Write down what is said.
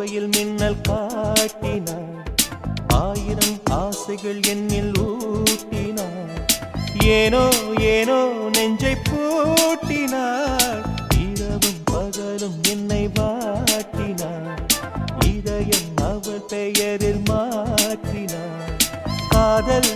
போர்வையில் மின்னல் காட்டினாள், ஆயிரம் ஆசைகள் என்னில் ஊட்டினாள். ஏனோ ஏனோ நெஞ்சை பூட்டினாள், இரவும் பகலும் என்னை வாட்டினாள். இதயம் அவள் பெயரில் மாற்றினாள். காதல்